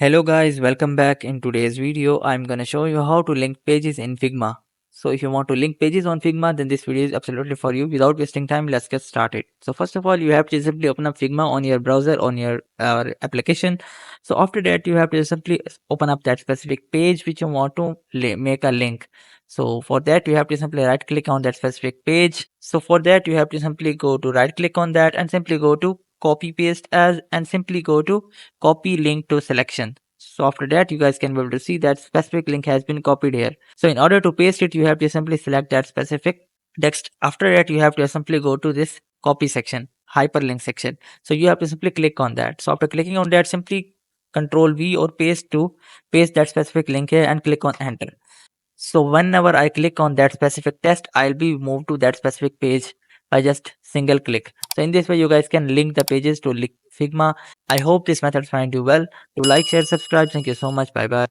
Hello guys, welcome back. In today's video, I'm gonna show you how to link pages in Figma. So if you want to link pages on Figma, then this video is absolutely for you. Without wasting time, let's get started. So first of all, you have to simply open up Figma on your browser, on your application. So after that, you have to simply open up that specific page which you want to make a link. So for that, you have to simply right click on that specific page. So for that, you have to simply go to right click on that and simply go to copy paste as and simply go to copy link to selection. So after that, you guys can be able to see that specific link has been copied here. So in order to paste it, you have to simply select that specific text. After that, you have to simply go to this copy section, hyperlink section. So you have to simply click on that. So after clicking on that, simply control V or paste to paste that specific link here and click on enter. So whenever I click on that specific text, I'll be moved to that specific page by just single click. So in this way, you guys can link the pages to Figma. I hope this method find you well. To like, share, subscribe. Thank you so much. Bye bye.